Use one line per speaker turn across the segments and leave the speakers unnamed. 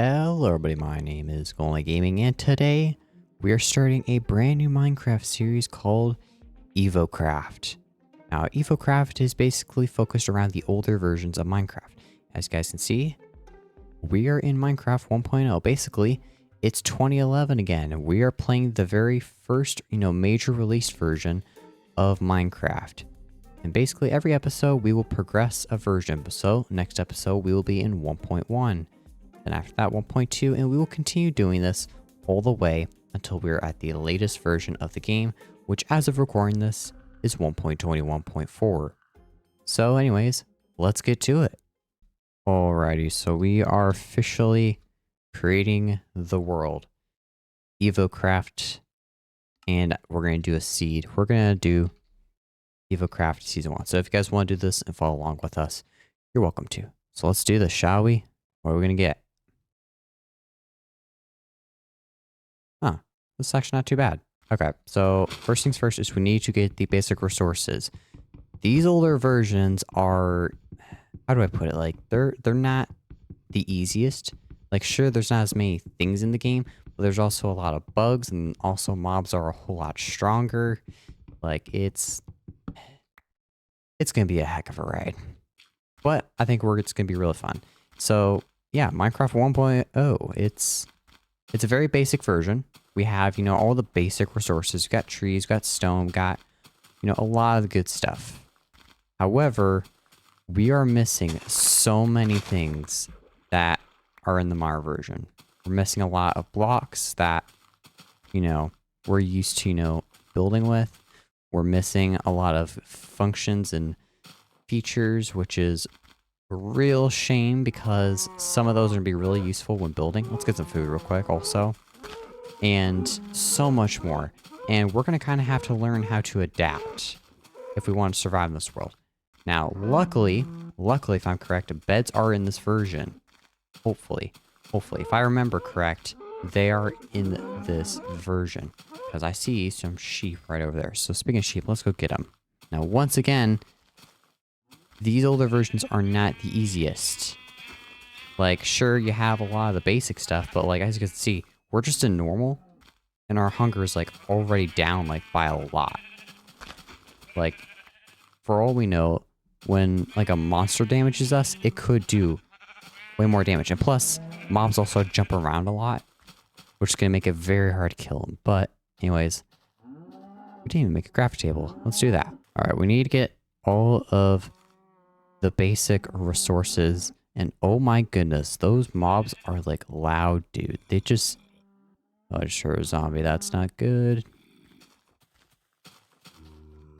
Hello everybody, my name is Golden Gaming and today we are starting a brand new Minecraft series called Evocraft. Now Evocraft is basically focused around the older versions of Minecraft. As you guys can see, we are in Minecraft 1.0. Basically, it's 2011 again and we are playing the very first, major released version of Minecraft. And basically every episode we will progress a version. So next episode we will be in 1.1. Then after that 1.2, and we will continue doing this all the way until we're at the latest version of the game, which as of recording this is 1.21.4. So anyways, let's get to it. Alrighty, so we are officially creating the world. Evocraft, and we're going to do a seed. We're going to do Evocraft Season 1. So if you guys want to do this and follow along with us, you're welcome to. So let's do this, shall we? What are we going to get? Huh, this is actually not too bad. Okay, so first things first is we need to get the basic resources. These older versions are, how do I put it? Like, they're not the easiest. Like, sure, there's not as many things in the game, but there's also a lot of bugs, and also mobs are a whole lot stronger. Like, it's going to be a heck of a ride. But I think it's going to be really fun. So, yeah, Minecraft 1.0, it's a very basic version. We have, all the basic resources. We've got trees, we've got stone, we've got, a lot of the good stuff. However, we are missing so many things that are in the Mar version. We're missing a lot of blocks that, we're used to, building with. We're missing a lot of functions and features, which is a real shame because some of those are going to be really useful when building. Let's get some food real quick also. And so much more. And we're going to kind of have to learn how to adapt if we want to survive in this world. Now, luckily, if I'm correct, beds are in this version. Hopefully. If I remember correct, they are in this version. Because I see some sheep right over there. So speaking of sheep, let's go get them. Now, once again, these older versions are not the easiest. Like, sure, you have a lot of the basic stuff, but like, as you can see, we're just in normal, and our hunger is like already down like by a lot. Like, for all we know, when like a monster damages us, it could do way more damage. And plus, mobs also jump around a lot, which is going to make it very hard to kill them. But anyways, we didn't even make a craft table. Let's do that. All right, we need to get all of the basic resources. And oh my goodness, those mobs are like loud, dude. They just... Oh, I just heard a zombie. That's not good.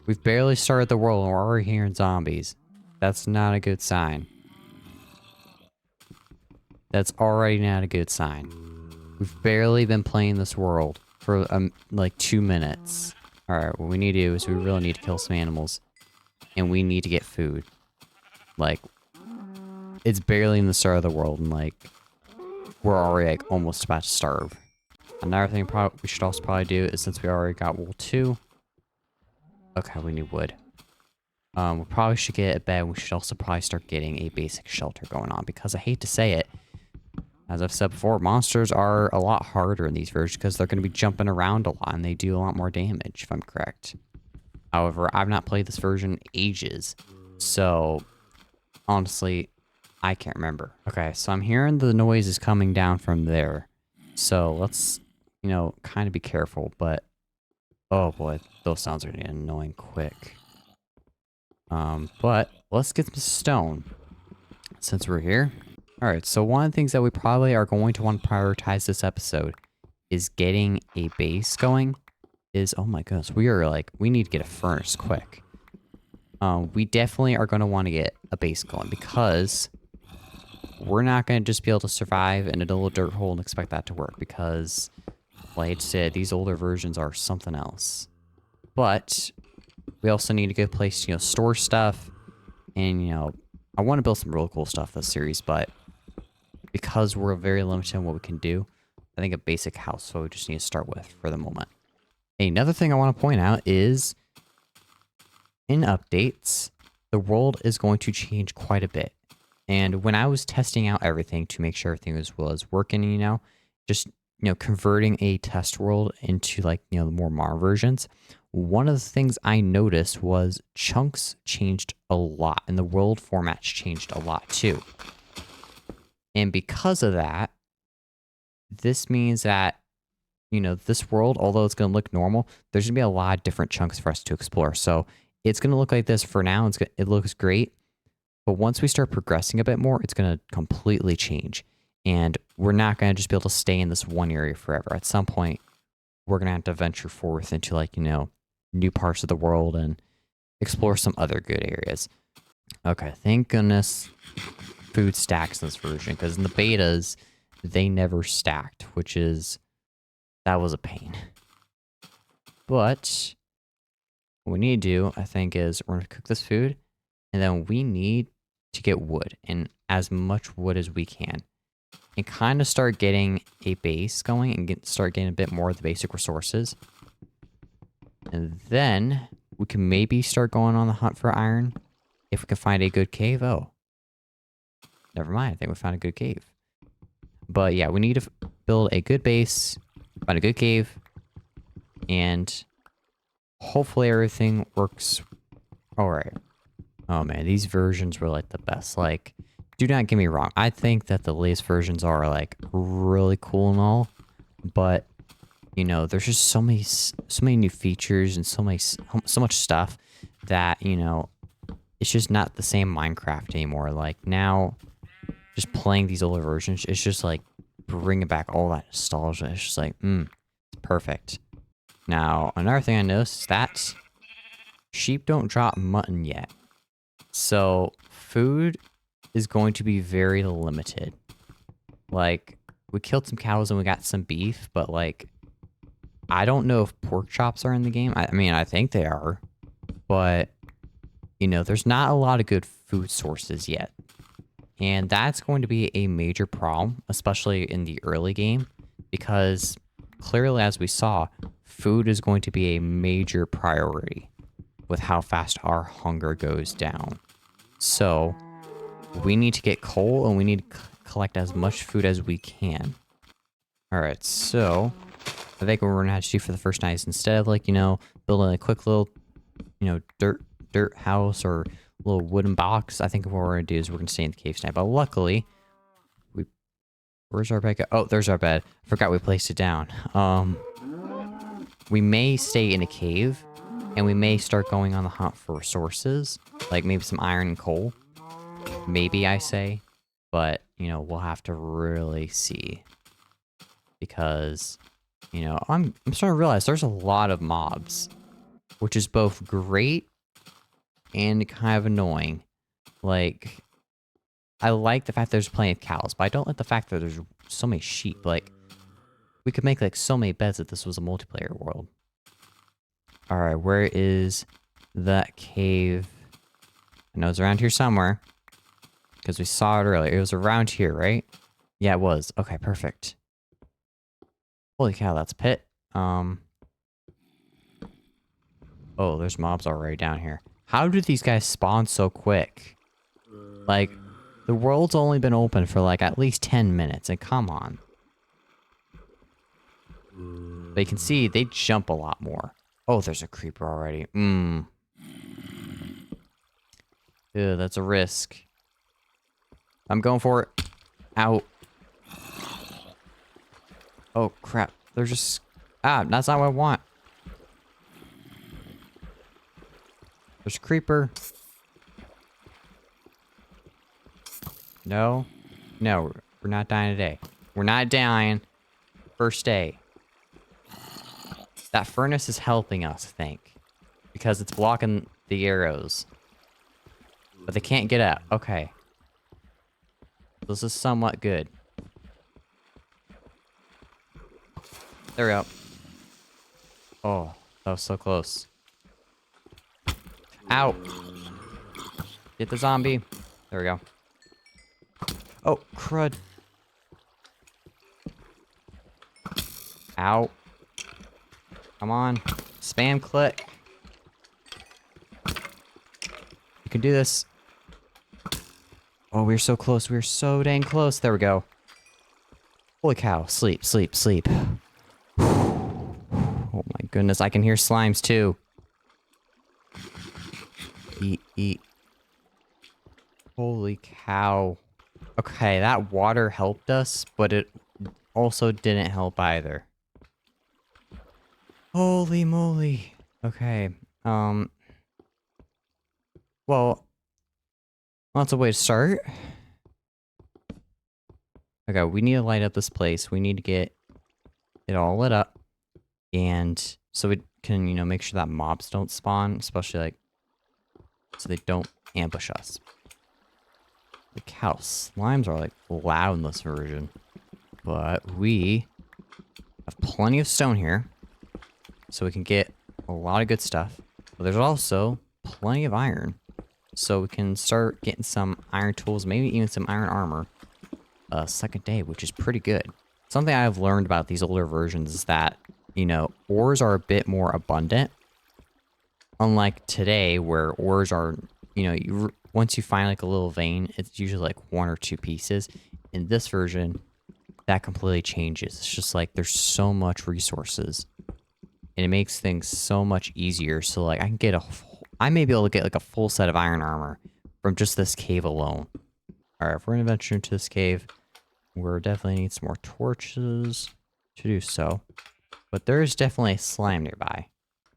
We've barely started the world and we're already hearing zombies. That's not a good sign. That's already not a good sign. We've barely been playing this world for like 2 minutes. Alright, what we need to do is we really need to kill some animals. And we need to get food. Like, it's barely in the start of the world and like, we're already like almost about to starve. Another thing we should also probably do is, since we already got wool 2. Okay, we need wood. We probably should get a bed. We should also probably start getting a basic shelter going on. Because I hate to say it, as I've said before, monsters are a lot harder in these versions because they're going to be jumping around a lot and they do a lot more damage, if I'm correct. However, I've not played this version in ages. So, honestly, I can't remember. Okay, so I'm hearing the noises coming down from there. So, let's... kind of be careful, but oh boy, those sounds are getting annoying quick. But let's get some stone since we're here. All right, so one of the things that we probably are going to want to prioritize this episode is getting a base going. Oh my goodness, we need to get a furnace quick. We definitely are going to want to get a base going because we're not going to just be able to survive in a little dirt hole and expect that to work because, like I said, these older versions are something else. But we also need a good place to, store stuff. And, I want to build some really cool stuff this series, but because we're very limited in what we can do, I think a basic house is what we just need to start with for the moment. Another thing I want to point out is, in updates, the world is going to change quite a bit. And when I was testing out everything to make sure everything was working, just, converting a test world into like, the more modern versions, one of the things I noticed was chunks changed a lot and the world formats changed a lot too. And because of that, this means that, this world, although it's going to look normal, there's going to be a lot of different chunks for us to explore. So it's going to look like this for now. It looks great. But once we start progressing a bit more, it's going to completely change. And we're not going to just be able to stay in this one area forever. At some point, we're going to have to venture forth into like, new parts of the world and explore some other good areas. Okay, thank goodness food stacks in this version, because in the betas, they never stacked, that was a pain. But what we need to do, I think, is we're going to cook this food, and then we need to get wood, and as much wood as we can, and kind of start getting a base going and start getting a bit more of the basic resources. And then we can maybe start going on the hunt for iron if we can find a good cave. Oh, never mind. I think we found a good cave. But yeah, we need to build a good base, find a good cave, and hopefully everything works all right. Oh man, these versions were like the best. Like, do not get me wrong. I think that the latest versions are like really cool and all, but there's just so many new features and so much stuff that, it's just not the same Minecraft anymore. Like now, just playing these older versions, it's just like bringing back all that nostalgia. It's just like, it's perfect. Now, another thing I noticed is that sheep don't drop mutton yet. So food is going to be very limited. Like, we killed some cows and we got some beef, but like, I don't know if pork chops are in the game. I mean, I think they are, but there's not a lot of good food sources yet. And that's going to be a major problem, especially in the early game, because clearly, as we saw, food is going to be a major priority with how fast our hunger goes down. So we need to get coal and we need to collect as much food as we can. All right, so I think what we're gonna have to do for the first night is, instead of like, building a quick little, dirt house or little wooden box, I think what we're gonna do is we're gonna stay in the cave tonight. But luckily, where's our bed? Oh, there's our bed. I forgot we placed it down. We may stay in a cave, and we may start going on the hunt for resources, like maybe some iron and coal. Maybe, I say, but we'll have to really see, because I'm starting to realize there's a lot of mobs, which is both great and kind of annoying. Like, I like the fact there's plenty of cows, but I don't like the fact that there's so many sheep. Like, we could make like so many beds if this was a multiplayer world. All right, where is that cave? I know it's around here somewhere, because we saw it earlier. It was around here, right? Yeah, it was. Okay, perfect. Holy cow, that's a pit. Oh, there's mobs already down here. How do these guys spawn so quick? Like, the world's only been open for like at least 10 minutes, and come on. But you can see they jump a lot more. Oh, there's a creeper already. Ew, that's a risk. I'm going for it. Ow. Oh, crap. They're just... that's not what I want. There's a creeper. No. No, we're not dying today. We're not dying. First day. That furnace is helping us, I think, because it's blocking the arrows. But they can't get out. Okay. This is somewhat good. There we go. Oh, that was so close. Ow. Get the zombie. There we go. Oh, crud. Ow. Come on. Spam click. You can do this. Oh, Oh, we're so close. We're so dang close. There we go. Holy cow. Sleep, sleep, sleep. Oh my goodness. I can hear slimes too. Eat, eat. Holy cow. Okay, that water helped us, but it also didn't help either. Holy moly. Okay. Well, that's a way to start. Okay, we need to light up this place. We need to get it all lit up. And so we can, you know, make sure that mobs don't spawn, especially like, so they don't ambush us. The cow slimes are like loud in this version. But we have plenty of stone here. So we can get a lot of good stuff. But there's also plenty of iron. So we can start getting some iron tools, maybe even some iron armor. Second day, which is pretty good. Something I've learned about these older versions is that, you know, ores are a bit more abundant. Unlike today, where ores are, you know, once you find like a little vein, it's usually like 1 or 2 pieces. In this version, that completely changes. It's just like there's so much resources. And it makes things so much easier. So like I may be able to get like a full set of iron armor from just this cave alone. Alright, if we're gonna venture into this cave, we're definitely need some more torches to do so. But there is definitely a slime nearby.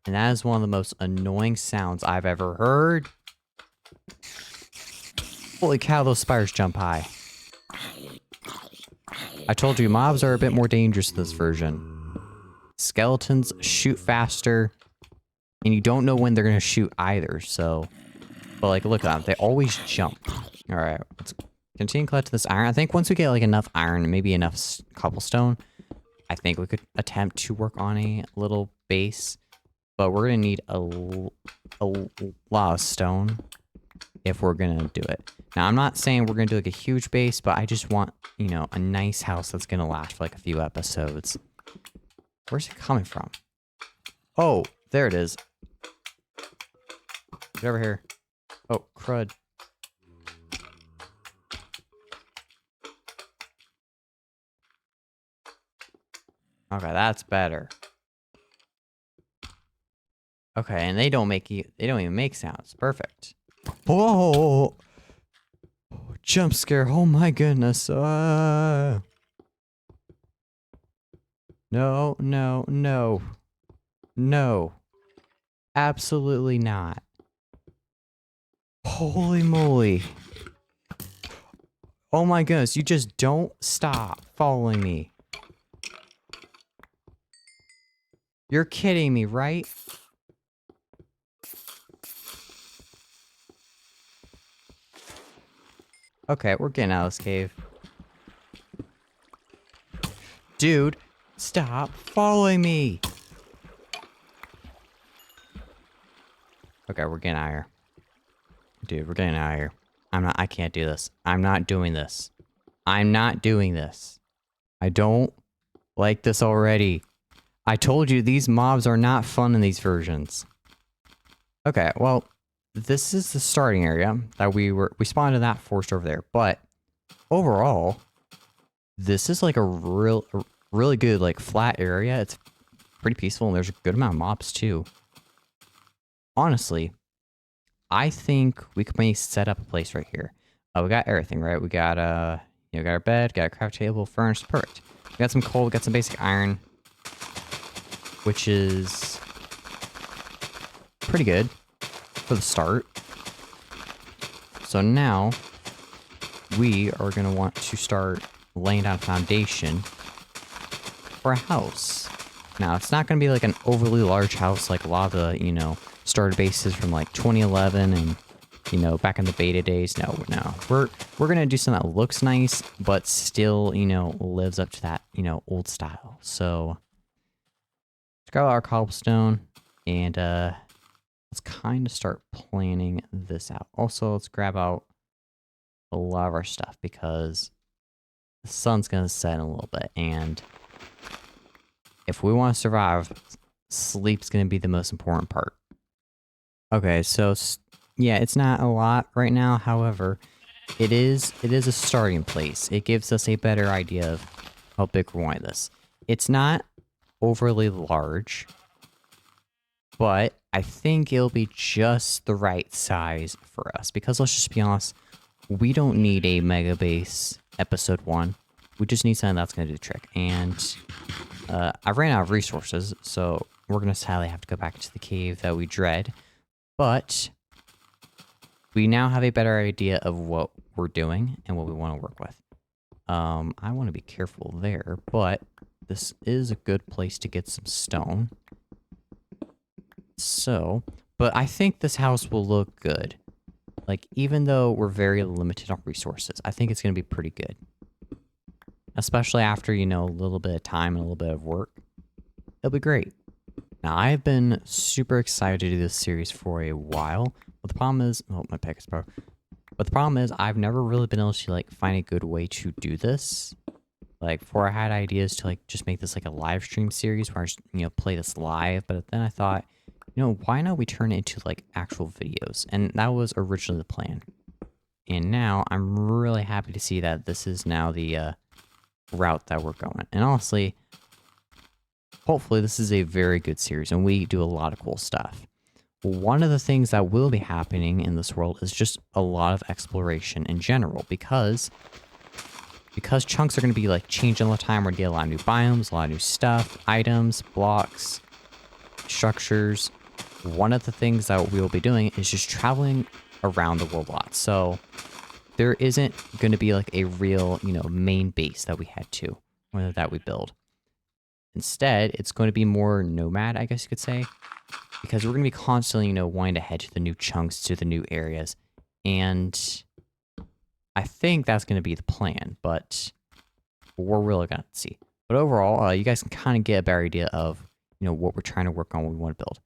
And that is one of the most annoying sounds I've ever heard. Holy cow, those spiders jump high. I told you, mobs are a bit more dangerous in this version. Skeletons shoot faster, and you don't know when they're going to shoot either, so... But, like, look at them. They always jump. Alright, let's continue collecting this iron. I think once we get, like, enough iron and maybe enough cobblestone, I think we could attempt to work on a little base. But we're going to need a lot of stone if we're going to do it. Now, I'm not saying we're going to do, like, a huge base, but I just want, you know, a nice house that's going to last for, like, a few episodes. Where's it coming from? Oh, there it is. Get over here. Oh, crud. Okay, that's better. Okay, and they don't even make sounds. Perfect. Whoa! Jump scare. Oh my goodness. No, no, no. No. Absolutely not. Holy moly. Oh my goodness, you just don't stop following me. You're kidding me, right? Okay, we're getting out of this cave. Dude, stop following me. Okay, we're getting out of here. Dude, we're getting out of here. I can't do this. I'm not doing this. I'm not doing this. I don't like this already. I told you these mobs are not fun in these versions. Okay, well, this is the starting area that we spawned in that forest over there, but overall, this is like a really good like flat area. It's pretty peaceful and there's a good amount of mobs too. Honestly, I think we could maybe set up a place right here. We got everything, right? We got you know, got our bed, got a craft table, furnace, perfect. We got some coal, we got some basic iron, which is pretty good for the start. So now we are going to want to start laying down a foundation for a house. Now, it's not going to be like an overly large house like a lot of the, you know, starter bases from like 2011 and, you know, back in the beta days. No. We're going to do something that looks nice, but still, you know, lives up to that, you know, old style. So let's grab our cobblestone and let's kind of start planning this out. Also, let's grab out a lot of our stuff because the sun's going to set in a little bit. And if we want to survive, sleep's going to be the most important part. Okay, so yeah, it's not a lot right now. However, it is a starting place. It gives us a better idea of how big we're wanting this. It's not overly large, but I think it'll be just the right size for us. Because let's just be honest, we don't need a mega base episode 1. We just need something that's going to do the trick. And I ran out of resources, so we're going to sadly have to go back to the cave that we dread. But we now have a better idea of what we're doing and what we want to work with. I want to be careful there, but this is a good place to get some stone. So, but I think this house will look good. Like, even though we're very limited on resources, I think it's going to be pretty good. Especially after, you know, a little bit of time and a little bit of work. It'll be great. Now, I've been super excited to do this series for a while. But the problem is, oh, my pick is broke. But the problem is, I've never really been able to, like, find a good way to do this. Like, before I had ideas to, like, just make this, like, a live stream series where I just, you know, play this live. But then I thought, you know, why not we turn it into, like, actual videos? And that was originally the plan. And now, I'm really happy to see that this is now the route that we're going. And honestly, hopefully this is a very good series, and we do a lot of cool stuff. One of the things that will be happening in this world is just a lot of exploration in general, because chunks are going to be like changing all the time. We're going to get a lot of new biomes, a lot of new stuff, items, blocks, structures. One of the things that we will be doing is just traveling around the world a lot. So there isn't going to be like a real, you know, main base that we head to, or that we build. Instead, it's going to be more nomad, I guess you could say. Because we're going to be constantly, you know, wanting to head to the new chunks, to the new areas. And I think that's going to be the plan, but we're really going to see. But overall, you guys can kind of get a better idea of, you know, what we're trying to work on, what we want to build.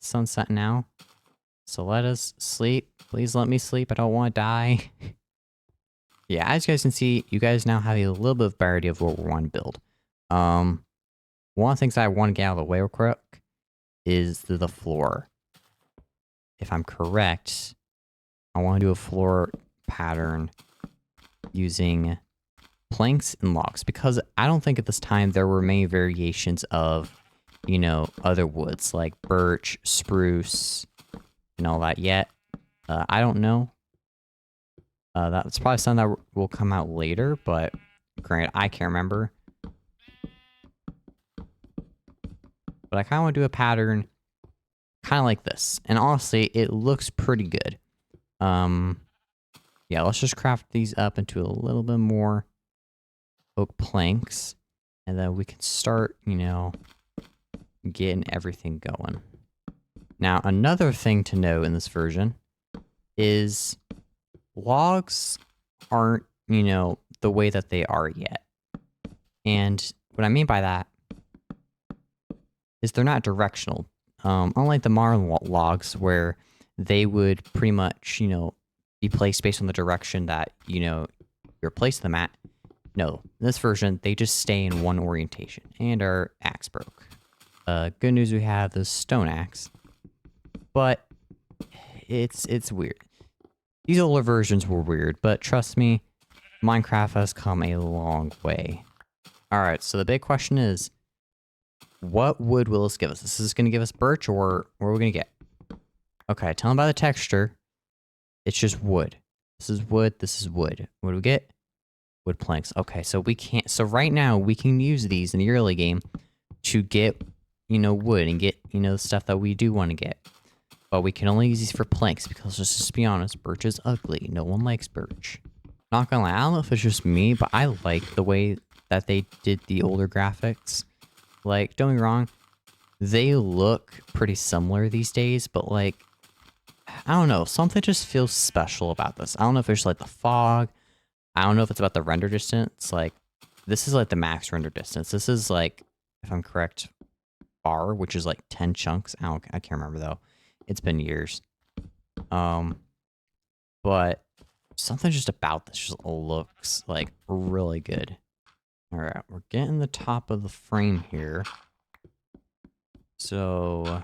Sunset now. So let us sleep. Please let me sleep. I don't want to die. Yeah, as you guys can see, you guys now have a little bit of better idea of what we want to build. One of the things I want to get out of the way real quick is the floor. If I'm correct, I want to do a floor pattern using planks and logs, because I don't think at this time there were many variations of, you know, other woods like birch, spruce, and all that yet. I don't know. That's probably something that will come out later, but granted, I can't remember. But I kind of want to do a pattern kind of like this. And honestly, it looks pretty good. Yeah, let's just craft these up into a little bit more oak planks. And then we can start, you know, getting everything going. Now, another thing to know in this version is logs aren't, you know, the way that they are yet. And what I mean by that is they're not directional. Unlike the modern logs, where they would pretty much, you know, be placed based on the direction that, you know, you're placing them at. No, in this version, they just stay in one orientation. And our axe broke. Good news, we have the stone axe. But it's weird. These older versions were weird, but trust me, Minecraft has come a long way. Alright, so the big question is, what wood will this give us? This is going to give us birch, or what are we going to get? Okay, tell them by the texture. It's just wood. This is wood, this is wood. What do we get? Wood planks. Okay, so we can't... So right now, we can use these in the early game to get, you know, wood and get, you know, the stuff that we do want to get. But we can only use these for planks because, let's just be honest, birch is ugly. No one likes birch. Not gonna lie, I don't know if it's just me, but I like the way that they did the older graphics. Like, don't get me wrong, they look pretty similar these days, but like, I don't know, something just feels special about this. I don't know if it's like the fog. I don't know if it's about the render distance. Like, this is like the max render distance. This is like, if I'm correct, bar, which is like 10 chunks. I can't remember though. It's been years. But something just about this just looks like really good. All right, we're getting the top of the frame here. So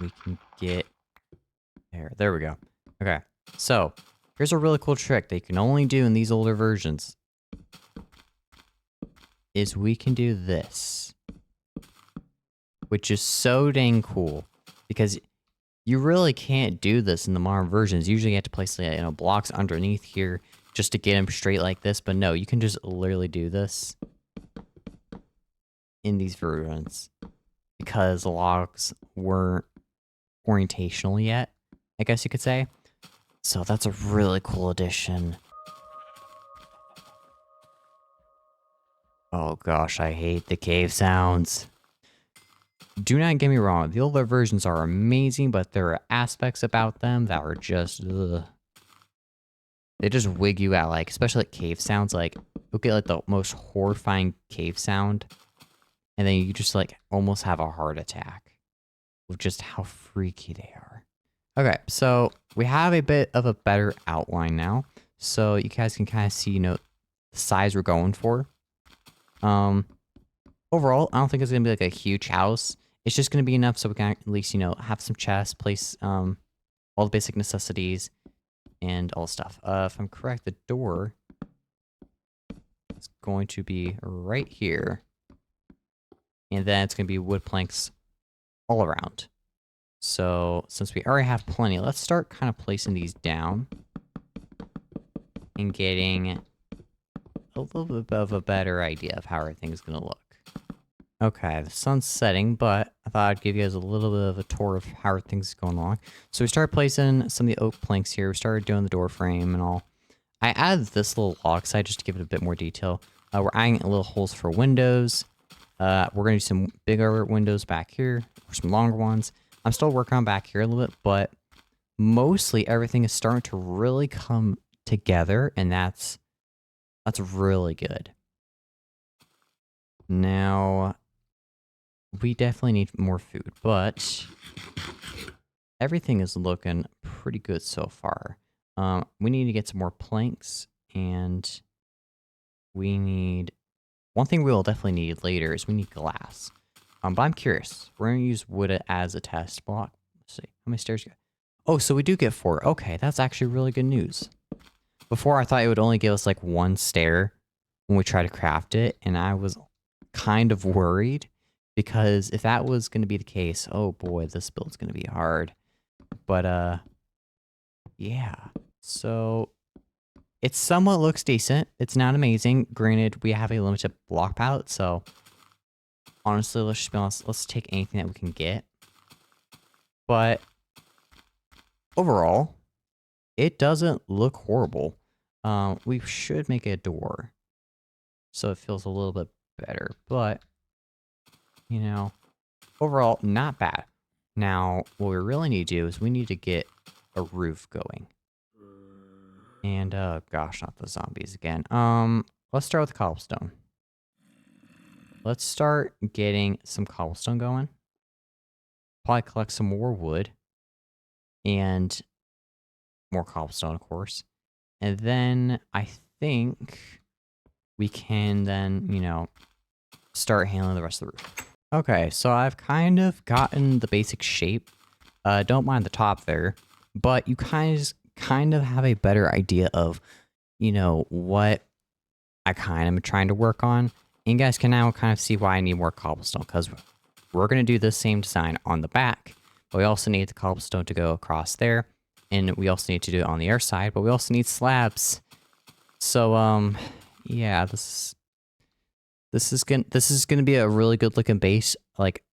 we can get there. There we go. Okay. So, here's a really cool trick that you can only do in these older versions. Is we can do this. Which is so dang cool. Because you really can't do this in the modern versions. Usually you have to place blocks underneath here just to get them straight like this. But no, you can just literally do this in these versions. Because the logs weren't orientational yet, I guess you could say. So that's a really cool addition. Oh gosh, I hate the cave sounds. Do not get me wrong, the older versions are amazing, but there are aspects about them that are just, ugh. They just wig you out, like, especially like cave sounds, like, you'll get like the most horrifying cave sound, and then you just like almost have a heart attack with just how freaky they are. Okay, so we have a bit of a better outline now, so you guys can kind of see, the size we're going for. Overall, I don't think it's gonna be like a huge house. It's just gonna be enough so we can at least, have some chests, place all the basic necessities, and all stuff. If I'm correct, the door is going to be right here, and then it's gonna be wood planks all around. So since we already have plenty, let's start kind of placing these down and getting a little bit of a better idea of how everything's gonna look. Okay, the sun's setting, but I thought I'd give you guys a little bit of a tour of how things are going along. So we started placing some of the oak planks here. We started doing the door frame and all. I added this little log side just to give it a bit more detail. We're adding little holes for windows. We're going to do some bigger windows back here, or some longer ones. I'm still working on back here a little bit, but mostly everything is starting to really come together, and that's really good. Now, we definitely need more food, but everything is looking pretty good so far. We need to get some more planks, and we need... One thing we will definitely need later is we need glass. But I'm curious. We're going to use wood as a test block. Let's see. How many stairs you got? Oh, so we do get 4. Okay, that's actually really good news. Before, I thought it would only give us like 1 stair when we try to craft it, and I was kind of worried. Because if that was going to be the case, oh boy, this build's going to be hard. But, yeah. So, it somewhat looks decent. It's not amazing. Granted, we have a limited block palette, so... Honestly, let's just be honest. Let's take anything that we can get. But, overall, it doesn't look horrible. We should make a door. So it feels a little bit better. But... overall, not bad. Now, what we really need to do is we need to get a roof going. And, gosh, not the zombies again. Let's start with cobblestone. Let's start getting some cobblestone going. Probably collect some more wood. And more cobblestone, of course. And then I think we can then, start handling the rest of the roof. Okay, so I've kind of gotten the basic shape. Don't mind the top there, but you kind of have a better idea of, what I kind of am trying to work on. And you guys can now kind of see why I need more cobblestone, because we're going to do the same design on the back, but we also need the cobblestone to go across there, and we also need to do it on the other side, but we also need slabs. So, yeah, this is gonna be a really good looking base, like,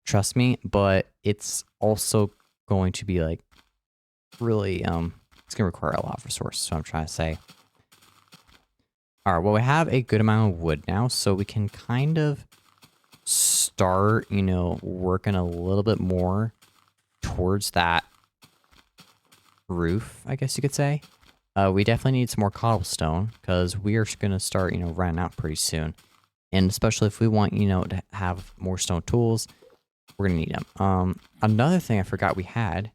trust me, but it's also going to be like really it's gonna require a lot of resources, so I'm trying to say. Alright, well, we have a good amount of wood now, so we can kind of start, working a little bit more towards that roof, I guess you could say. We definitely need some more cobblestone, because we are gonna start, running out pretty soon. And especially if we want, to have more stone tools, we're going to need them. Another thing I forgot we had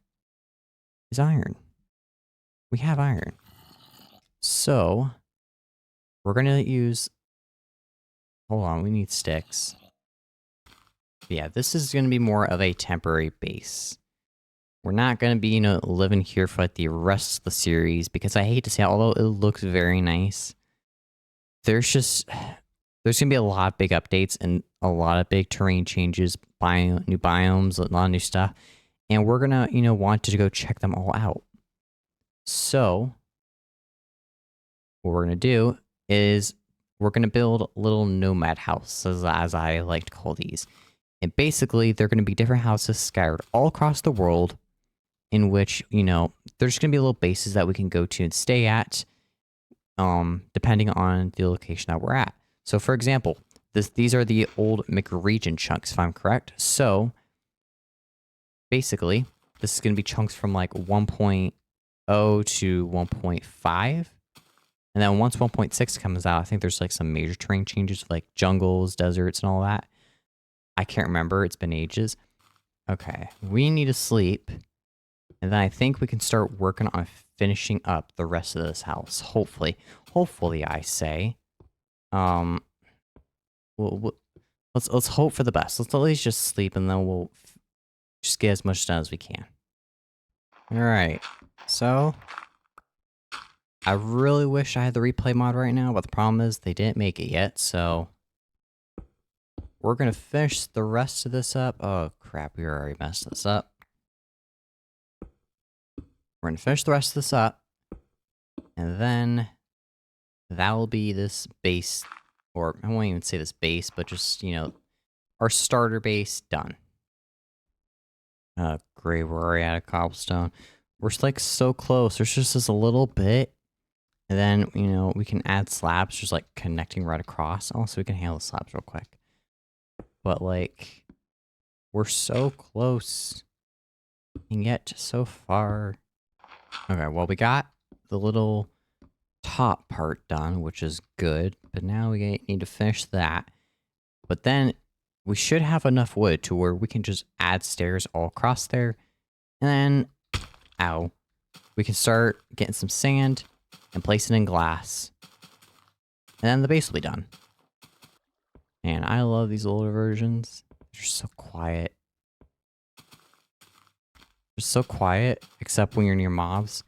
is iron. We have iron. So, we're going to use... Hold on, we need sticks. Yeah, this is going to be more of a temporary base. We're not going to be, living here for like the rest of the series because I hate to say it, although it looks very nice, there's going to be a lot of big updates and a lot of big terrain changes, new biomes, a lot of new stuff. And we're going to, want to go check them all out. So what we're going to do is we're going to build little nomad houses, as I like to call these. And basically, they're going to be different houses scattered all across the world in which, there's going to be little bases that we can go to and stay at, depending on the location that we're at. So, for example, these are the old McRegion chunks, if I'm correct. So, basically, this is going to be chunks from like 1.0 to 1.5. And then once 1.6 comes out, I think there's like some major terrain changes, like jungles, deserts, and all that. I can't remember. It's been ages. Okay, we need to sleep. And then I think we can start working on finishing up the rest of this house. Hopefully. Hopefully, I say. Let's hope for the best. Let's at least just sleep, and then we'll just get as much done as we can. Alright. So, I really wish I had the replay mod right now, but the problem is they didn't make it yet, so we're going to finish the rest of this up. Oh, crap. We already messed this up. We're going to finish the rest of this up. And then that will be this base, or I won't even say this base, but just, our starter base done. Great. We're already out of cobblestone. We're like so close. There's just this a little bit. And then, we can add slabs just like connecting right across. Also, we can handle the slabs real quick. But like, we're so close. And yet so far. Okay, well, we got the little top part done, which is good. But now we need to finish that. But then we should have enough wood to where we can just add stairs all across there. And then, we can start getting some sand and place it in glass. And then the base will be done. Man, I love these older versions. They're so quiet. They're so quiet, except when you're near mobs.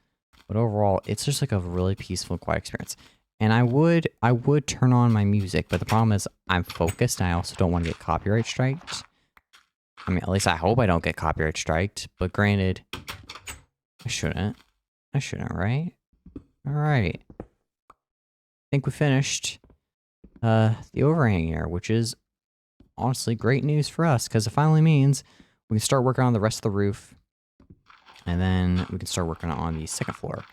But overall, it's just like a really peaceful, quiet experience. And I would turn on my music, but the problem is I'm focused and I also don't want to get copyright striked. I mean, at least I hope I don't get copyright striked, but granted, I shouldn't. I shouldn't, right? Alright. I think we finished the overhang here, which is honestly great news for us, because it finally means we can start working on the rest of the roof. And then we can start working on the second floor.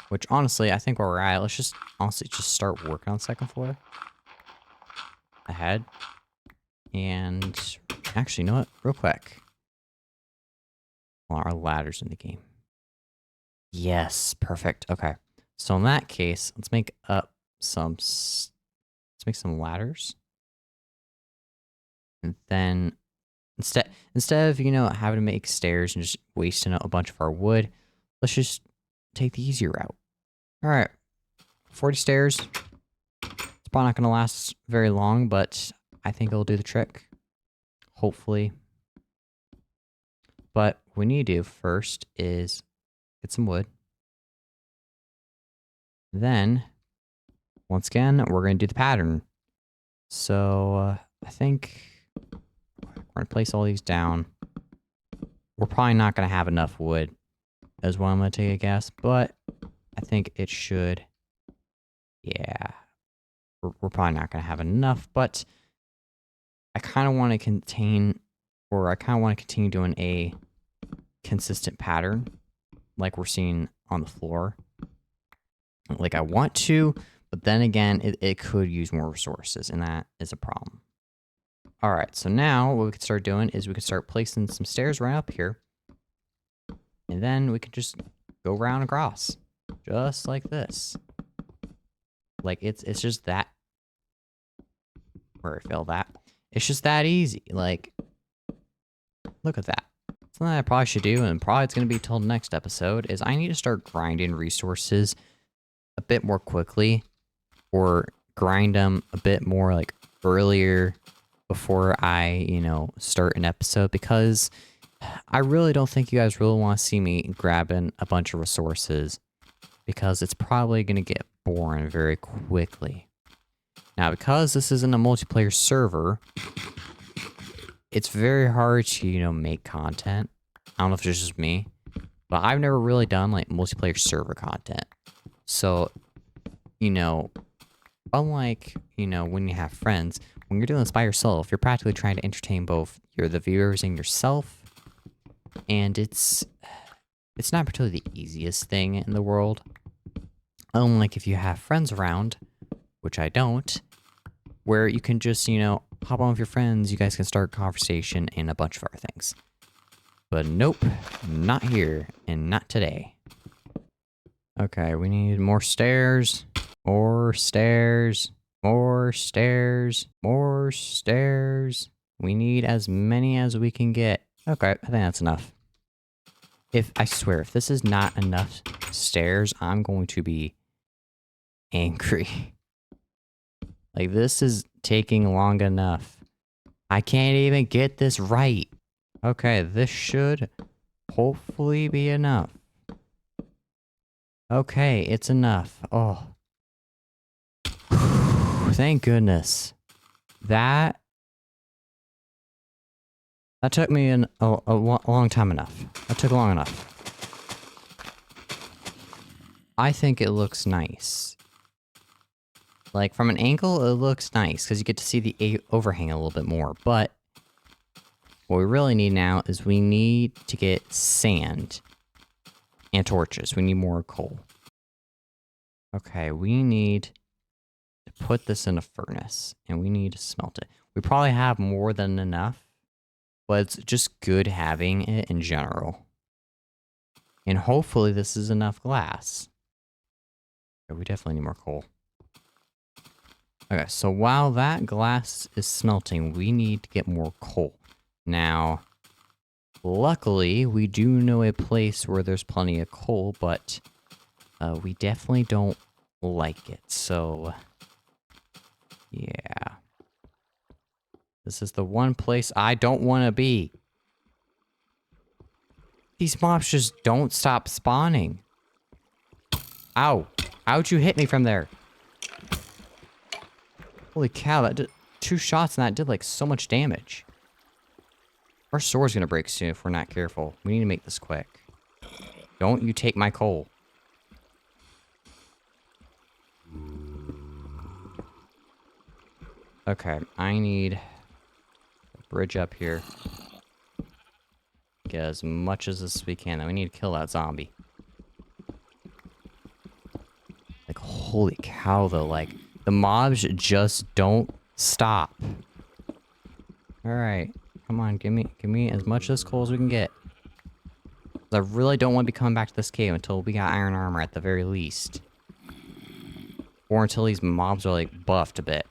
Which honestly, I think where we're at, let's just honestly just start working on the second floor. Ahead. And actually, you know what? Real quick. Well, our ladder's in the game. Yes, perfect. Okay. So in that case, let's make up some ladders. And then instead of, having to make stairs and just wasting a bunch of our wood, let's just take the easier route. All right. 40 stairs. It's probably not going to last very long, but I think it'll do the trick. Hopefully. But what we need to do first is get some wood. Then, once again, we're going to do the pattern. So, I think we're going to place all these down. We're probably not going to have enough wood, is what I'm going to take a guess. But I think it should. Yeah. We're probably not going to have enough. But I kind of want to continue doing a consistent pattern like we're seeing on the floor. Like I want to, but then again, it could use more resources, and that is a problem. All right, so now what we could start doing is we could start placing some stairs right up here. And then we could just go round across, just like this. Like it's just that. Where I failed that. It's just that easy. Like, look at that. Something I probably should do, and probably it's going to be till next episode, is I need to start grinding resources a bit more quickly, or grind them a bit more like earlier before I, start an episode, because I really don't think you guys really want to see me grabbing a bunch of resources because it's probably going to get boring very quickly. Now, because this isn't a multiplayer server, it's very hard to, make content. I don't know if it's just me, but I've never really done, like, multiplayer server content. So, unlike, when you have friends, when you're doing this by yourself, you're practically trying to entertain both the viewers and yourself. And it's not particularly the easiest thing in the world. Unlike if you have friends around, which I don't, where you can just, hop on with your friends, you guys can start a conversation and a bunch of other things. But nope, not here, and not today. Okay, we need more stairs, more stairs, more stairs, more stairs. We need as many as we can get. Okay, I think that's enough. I swear, if this is not enough stairs, I'm going to be angry. Like, this is taking long enough. I can't even get this right. Okay, this should hopefully be enough. Okay, it's enough. Oh. Thank goodness. That took me a long time enough. That took long enough. I think it looks nice. Like, from an angle, it looks nice, because you get to see the overhang a little bit more, but what we really need now is we need to get sand and torches. We need more coal. Okay, we need to put this in a furnace, and we need to smelt it. We probably have more than enough, but it's just good having it in general. And hopefully this is enough glass. Okay, we definitely need more coal. Okay, so while that glass is smelting, we need to get more coal. Now, luckily, we do know a place where there's plenty of coal, but we definitely don't like it, so yeah. This is the one place I don't want to be. These mobs just don't stop spawning. Ow. How'd you hit me from there? Holy cow, that did 2 shots and that did like so much damage. Our sword's gonna break soon if we're not careful. We need to make this quick. Don't you take my coal. Okay, I need a bridge up here. Get as much as we can. Then we need to kill that zombie. Like, holy cow, though. Like, the mobs just don't stop. Alright. Come on, give me as much of this coal as we can get. I really don't want to be coming back to this cave until we got iron armor at the very least. Or until these mobs are, like, buffed a bit.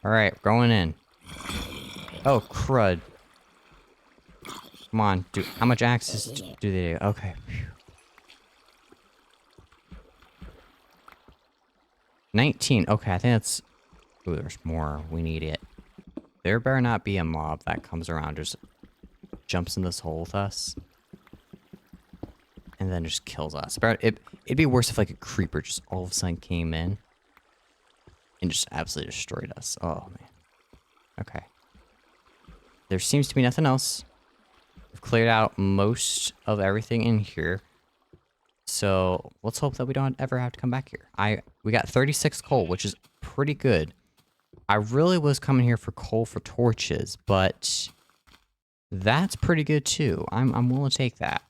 Alright, going in. Oh, crud. Come on, dude. How much access do they do? Okay. Phew. 19. Okay, I think that's... Ooh, there's more. We need it. There better not be a mob that comes around, just jumps in this hole with us. And then just kills us. It'd be worse if, like, a creeper just all of a sudden came in. And just absolutely destroyed us. Oh, man. Okay. There seems to be nothing else. We've cleared out most of everything in here. So, let's hope that we don't ever have to come back here. We got 36 coal, which is pretty good. I really was coming here for coal for torches, but that's pretty good too. I'm willing to take that.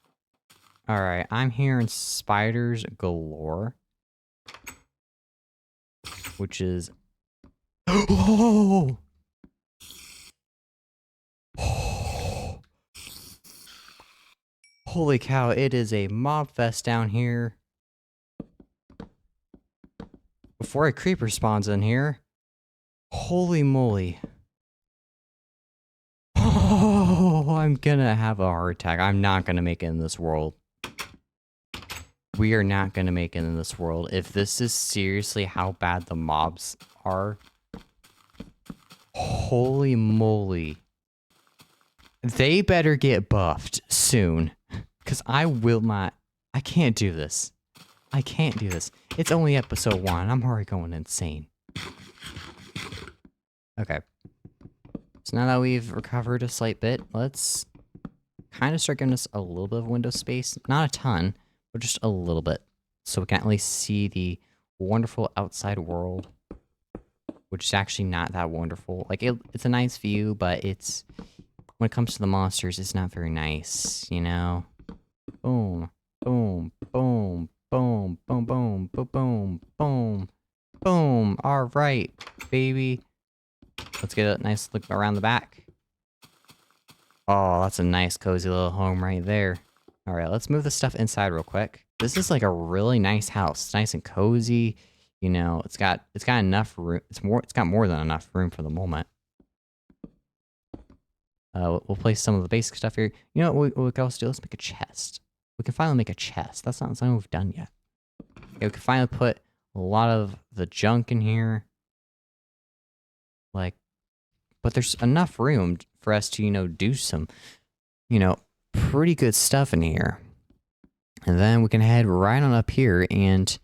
Alright, I'm hearing spiders galore. Which is... Oh! Holy cow, it is a mob fest down here. Before a creeper spawns in here. Holy moly. Oh, I'm gonna have a heart attack. I'm not gonna make it in this world. We are not gonna make it in this world. If this is seriously how bad the mobs are. Holy moly. They better get buffed soon. Because I will not. I can't do this. I can't do this. It's only episode 1. I'm already going insane. Okay. So now that we've recovered a slight bit, let's kind of start giving us a little bit of window space. Not a ton, but just a little bit. So we can at least see the wonderful outside world. Which is actually not that wonderful. Like, it's a nice view, but it's... When it comes to the monsters, it's not very nice, you know? Boom. Boom. Boom. Boom. Boom. Boom. Boom. Boom. Boom. Boom. Alright, baby. Let's get a nice look around the back. Oh, that's a nice, cozy little home right there. Alright, let's move the stuff inside real quick. This is like a really nice house. It's nice and cozy. You know, it's got enough room. It's got more than enough room for the moment. We'll place some of the basic stuff here. You know what we can also do? Let's make a chest. We can finally make a chest. That's not something we've done yet. Okay, we can finally put a lot of the junk in here. Like, but there's enough room for us to, you know, do some, you know, pretty good stuff in here. And then we can head right on up here and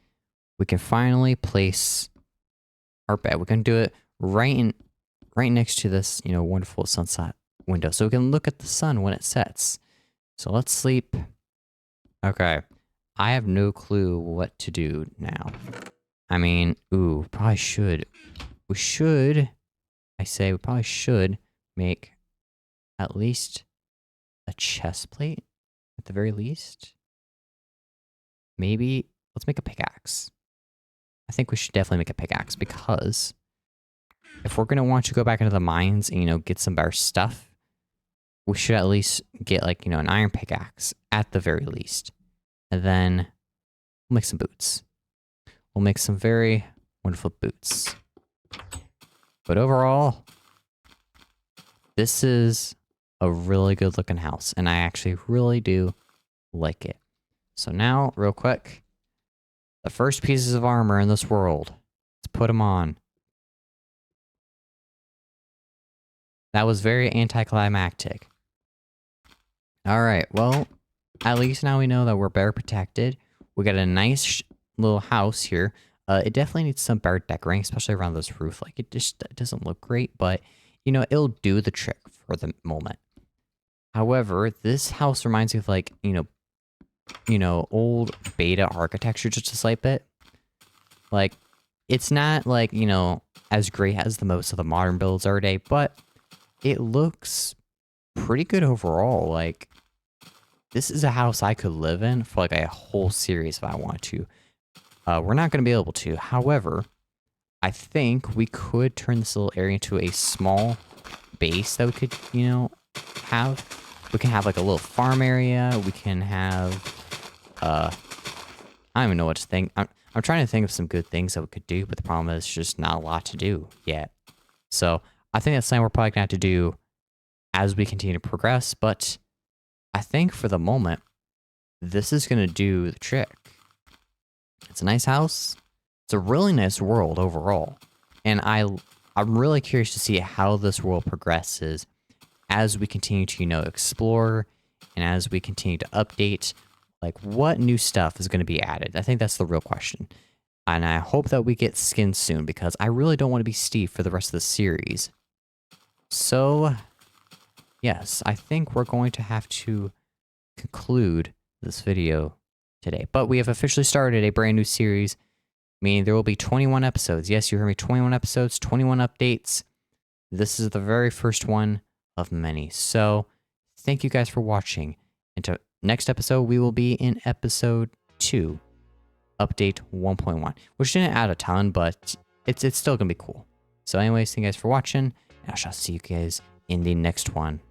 we can finally place our bed. We can do it right next to this, you know, wonderful sunset window. So we can look at the sun when it sets. So let's sleep. Okay. I have no clue what to do now. I mean, ooh, probably should. We probably should make at least a chest plate at the very least. Maybe let's make a pickaxe. I think we should definitely make a pickaxe because if we're going to want to go back into the mines and, you know, get some better stuff, we should at least get, like, you know, an iron pickaxe at the very least. And then we'll make some boots. We'll make some very wonderful boots. But overall, this is a really good looking house. And I actually really do like it. So now, real quick, the first pieces of armor in this world. Let's put them on. That was very anticlimactic. Alright, well, at least now we know that we're better protected. We got a nice little house here. It definitely needs some better decorating, especially around this roof. Like, it just doesn't look great, but, you know, it'll do the trick for the moment. However, this house reminds me of, like, you know, old beta architecture just a slight bit. Like, it's not, like, you know, as great as the most of the modern builds are today, but it looks pretty good overall. Like, this is a house I could live in for, like, a whole series if I want to. We're not going to be able to. However, I think we could turn this little area into a small base that we could, you know, have. We can have, like, a little farm area. We can have, I don't even know what to think. I'm trying to think of some good things that we could do, but the problem is just not a lot to do yet. So I think that's something we're probably going to have to do as we continue to progress, but I think for the moment, this is going to do the trick. It's a nice house. It's a really nice world overall. And I'm really curious to see how this world progresses as we continue to, you know, explore and as we continue to update, like, what new stuff is going to be added. I think that's the real question. And I hope that we get skins soon because I really don't want to be Steve for the rest of the series. So, yes, I think we're going to have to conclude this video today. But we have officially started a brand new series, meaning there will be 21 episodes. Yes, you heard me, 21 episodes, 21 updates. This is the very first one of many. So, thank you guys for watching. Until next episode, we will be in episode 2, update 1.1, which didn't add a ton, but it's still gonna be cool. So anyways, thank you guys for watching, and I shall see you guys in the next one.